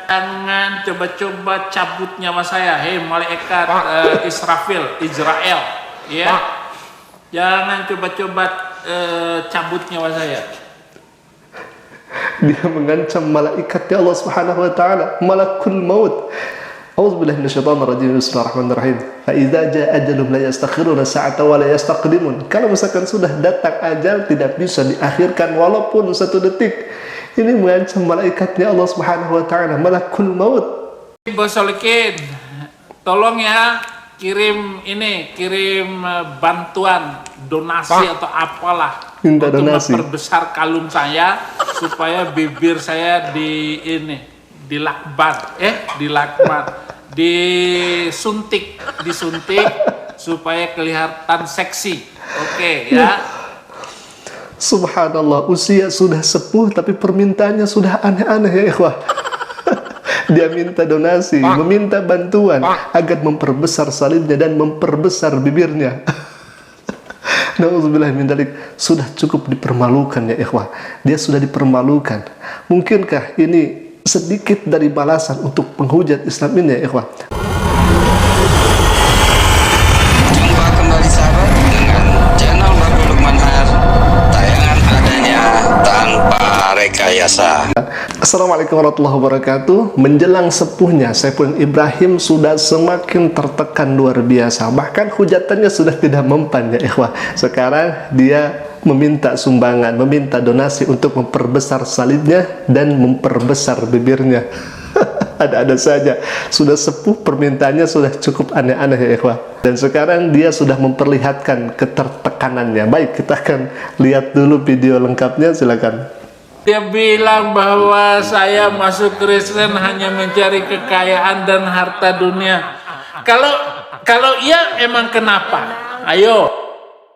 Jangan coba-coba cabut nyawa saya, hei malaikat Israel, ya. Jangan coba-coba cabut nyawa saya. Dia mengancam malaikatnya Allah Subhanahu wa taala, malakul maut. A'udzubillahi minasyaitonir rajim. Bismillahirrahmanirrahim. Fa idza jaa ajalum la yastakhiruna sa'ata wa la yastaqdimun. Kalau misalkan sudah datang ajal, tidak bisa diakhirkan walaupun 1 detik. Ini mengancam malaikatnya Allah Subhanahu wa taala, malakul maut. Bos Solikin, tolong ya kirim bantuan, donasi atau apalah Minta untuk donasi. memperbesar kalung saya supaya bibir saya disuntik supaya kelihatan seksi. Oke, ya. Subhanallah, usia sudah sepuh tapi permintaannya sudah aneh-aneh ya ikhwah. Dia minta donasi, meminta bantuan agar memperbesar salibnya dan memperbesar bibirnya. Nauzubillah min dzalik. Sudah cukup dipermalukan ya ikhwah. Dia sudah dipermalukan. Mungkinkah ini sedikit dari balasan untuk penghujat Islam ini ya ikhwah? Jumpa kembali sahabat dengan channel Babu Lukman Har. Tayangan adanya tanpa rekayasa. Assalamualaikum warahmatullahi wabarakatuh. Menjelang sepuhnya Saiful Ibrahim sudah semakin tertekan luar biasa. Bahkan hujatannya sudah tidak mempan ya ikhwah. Sekarang dia meminta sumbangan, meminta donasi untuk memperbesar salibnya dan memperbesar bibirnya. Ada-ada saja. Sudah sepuh, permintaannya sudah cukup aneh-aneh ya ikhwah. Dan sekarang dia sudah memperlihatkan ketertekanannya. Baik, kita akan lihat dulu video lengkapnya, silakan. Dia bilang bahwa saya masuk Kristen hanya mencari kekayaan dan harta dunia. Kalau iya, emang kenapa? Ayo.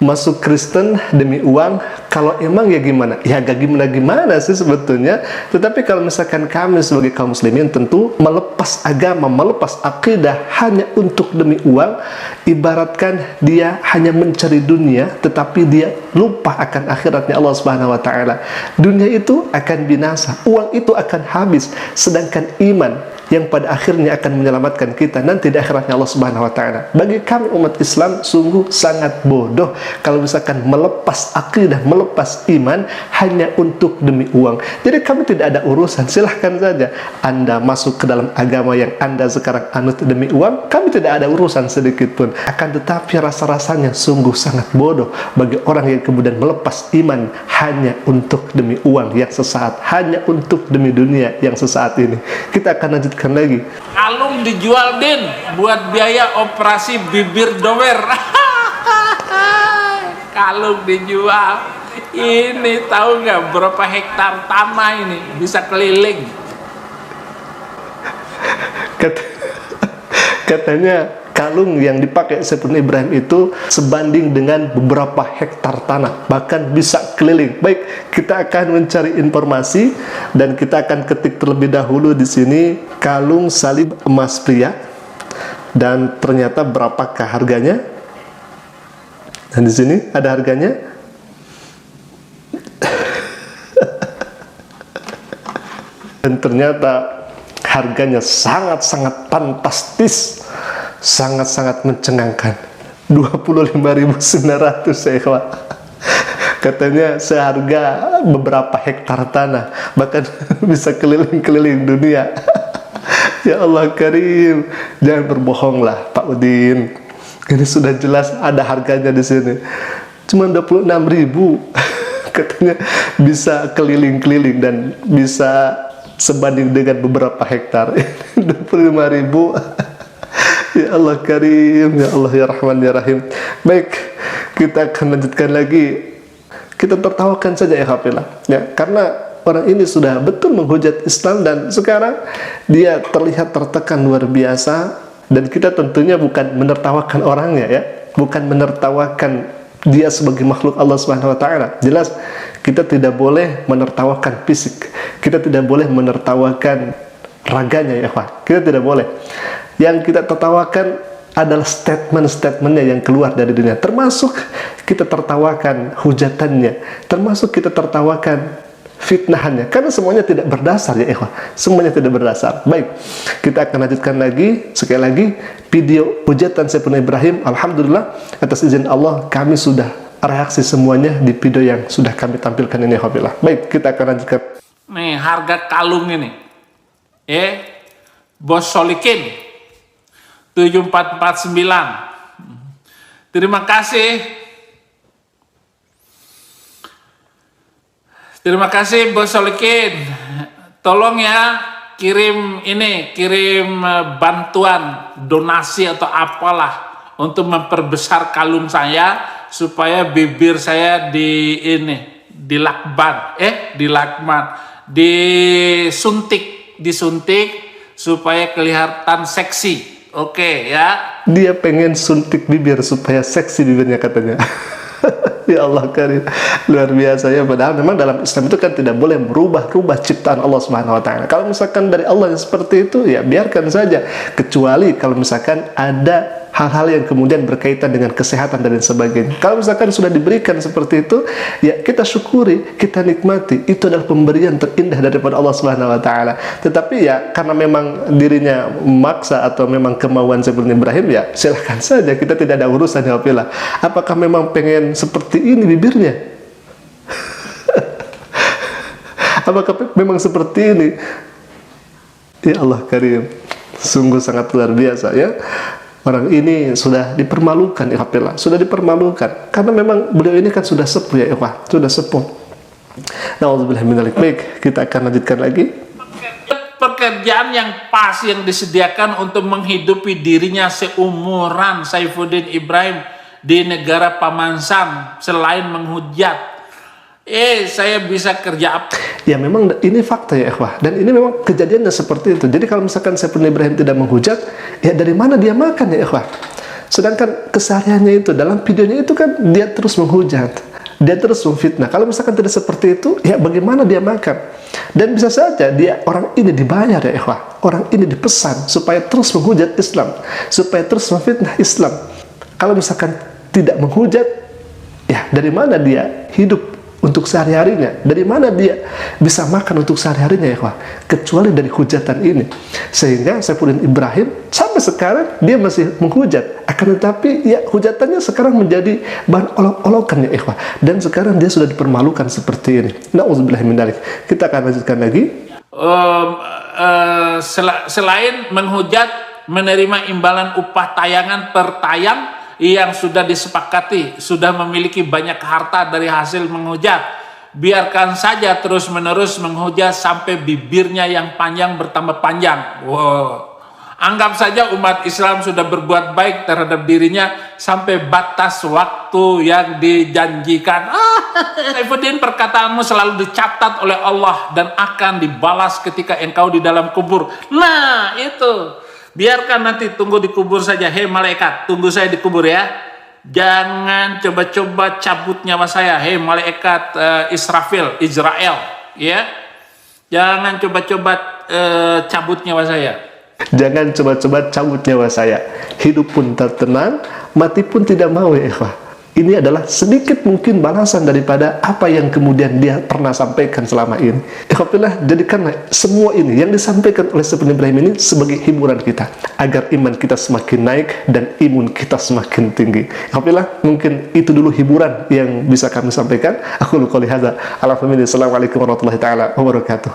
Masuk Kristen demi uang, kalau emang ya gimana? Ya gak gimana-gimana sih sebetulnya. Tetapi kalau misalkan kami sebagai kaum muslimin tentu melepas agama, melepas akidah hanya untuk demi uang, ibaratkan dia hanya mencari dunia, tetapi dia lupa akan akhiratnya Allah Subhanahu wa taala. Dunia itu akan binasa, uang itu akan habis, sedangkan iman yang pada akhirnya akan menyelamatkan kita nanti di akhiratnya Allah Subhanahu wa taala. Bagi kami umat Islam sungguh sangat bodoh kalau misalkan melepas akidah, melepas iman hanya untuk demi uang. Jadi kami tidak ada urusan, silahkan saja Anda masuk ke dalam agama yang Anda sekarang anut demi uang, kami tidak ada urusan sedikit pun. Akan tetapi rasa-rasanya sungguh sangat bodoh bagi orang yang kemudian melepas iman hanya untuk demi uang yang sesaat, hanya untuk demi dunia yang sesaat ini. Kita akan lanjutkan lagi. Kalung dijual din buat biaya operasi bibir dower. Kalung dijual. Ini tahu nggak berapa hektar tanah ini bisa keliling? Katanya kalung yang dipakai Saiful Ibrahim itu sebanding dengan beberapa hektar tanah, bahkan bisa keliling. Baik, kita akan mencari informasi dan kita akan ketik terlebih dahulu di sini kalung salib emas pria dan ternyata berapakah harganya. Dan di sini ada harganya. Dan ternyata harganya sangat-sangat fantastis, sangat-sangat mencengangkan. 25.900 ya ikhwah. Katanya seharga beberapa hektar tanah, bahkan bisa keliling-keliling dunia. Ya Allah Karim, jangan berbohonglah Pak Udin. Ini sudah jelas ada harganya di sini. Cuma 26.000. Katanya bisa keliling-keliling dan bisa sebanding dengan beberapa hektar. 25.000. Ya Allah Karim, ya Allah ya Rahman ya Rahim. Baik, kita akan lanjutkan lagi. Kita tertawakan saja ya hafilah. Ya, karena orang ini sudah betul menghujat Islam dan sekarang dia terlihat tertekan luar biasa, dan kita tentunya bukan menertawakan orangnya ya, bukan menertawakan dia sebagai makhluk Allah Subhanahu wa taala. Jelas kita tidak boleh menertawakan fisik, kita tidak boleh menertawakan raganya ya Pak. Kita tidak boleh. Yang kita tertawakan adalah statement-statementnya yang keluar dari dunia, termasuk kita tertawakan hujatannya, termasuk kita tertawakan fitnahannya, karena semuanya tidak berdasar ya ikhwah, semuanya tidak berdasar. Baik, kita akan lanjutkan lagi, sekali lagi video hujatan Saiful Ibrahim. Alhamdulillah atas izin Allah kami sudah reaksi semuanya di video yang sudah kami tampilkan ini ikhwah. Baik, kita akan lanjutkan. Nih harga kalung ini, Bos Solikin 7449. Terima kasih. Terima kasih Bos Solikin. Tolong ya kirim bantuan, donasi atau apalah untuk memperbesar kalung saya supaya bibir saya disuntik supaya kelihatan seksi. Oke ya. Dia pengen suntik bibir supaya seksi bibirnya katanya. Ya Allah karim, luar biasa ya. Padahal memang dalam Islam itu kan tidak boleh merubah-rubah ciptaan Allah Subhanahu wa taala. Kalau misalkan dari Allah yang seperti itu ya biarkan saja, kecuali kalau misalkan ada hal-hal yang kemudian berkaitan dengan kesehatan dan sebagainya. Kalau misalkan sudah diberikan seperti itu, ya kita syukuri, kita nikmati. Itu adalah pemberian terindah daripada Allah Subhanahu wa taala. Tetapi ya karena memang dirinya memaksa atau memang kemauan Saiful Ibrahim, ya silahkan saja, kita tidak ada urusan ya Allah. Apakah memang pengen seperti ini bibirnya? Apakah memang seperti ini? Ya Allah karim, sungguh sangat luar biasa ya. Orang ini sudah dipermalukan ya Allah, sudah dipermalukan karena memang beliau ini kan sudah sepuh ya Allah, sudah sepuh. Nauzubillah min dzalik. Baik, kita akan lanjutkan lagi. Pekerjaan yang pas yang disediakan untuk menghidupi dirinya seumuran Saifuddin Ibrahim di negara Paman Sam selain menghujat. Saya bisa kerja apa? Ya memang ini fakta ya ikhwah, dan ini memang kejadiannya seperti itu. Jadi kalau misalkan Saiful Ibrahim tidak menghujat, ya dari mana dia makan ya ikhwah? Sedangkan kesehariannya itu dalam videonya itu kan dia terus menghujat, dia terus memfitnah. Kalau misalkan tidak seperti itu, ya bagaimana dia makan? Dan bisa saja dia, orang ini dibayar ya ikhwah, orang ini dipesan supaya terus menghujat Islam, supaya terus memfitnah Islam. Kalau misalkan tidak menghujat, ya dari mana dia hidup untuk sehari-harinya? Dari mana dia bisa makan untuk sehari-harinya ya ikhwah? Kecuali dari hujatan ini. Sehingga Saiful Ibrahim sampai sekarang dia masih menghujat. Akan tetapi ya hujatannya sekarang menjadi bahan olok-olokan ya ikhwah. Dan sekarang dia sudah dipermalukan seperti ini. Nauzubillah min dzalik. Kita akan lanjutkan lagi. Selain menghujat, menerima imbalan upah tayangan per tayang yang sudah disepakati, sudah memiliki banyak harta dari hasil menghujat. Biarkan saja terus-menerus menghujat sampai bibirnya yang panjang bertambah panjang. Wow. Anggap saja umat Islam sudah berbuat baik terhadap dirinya sampai batas waktu yang dijanjikan. Saifuddin, perkataanmu selalu dicatat oleh Allah dan akan dibalas ketika engkau di dalam kubur. Nah, itu. Biarkan nanti tunggu di kubur saja. Hei malaikat, tunggu saya di kubur ya. Jangan coba-coba cabut nyawa saya. Hei malaikat Israel, ya. Jangan coba-coba cabut nyawa saya. Jangan coba-coba cabut nyawa saya. Hidup pun tertenang, mati pun tidak mau ya ikhwah. Ini adalah sedikit mungkin balasan daripada apa yang kemudian dia pernah sampaikan selama ini. Ikhwafillah, jadikanlah semua ini yang disampaikan oleh Saiful Ibrahim ini sebagai hiburan kita, agar iman kita semakin naik dan imun kita semakin tinggi. Ikhwafillah, mungkin itu dulu hiburan yang bisa kami sampaikan. Aku qouli hadza. Assalamualaikum warahmatullahi taala wabarakatuh.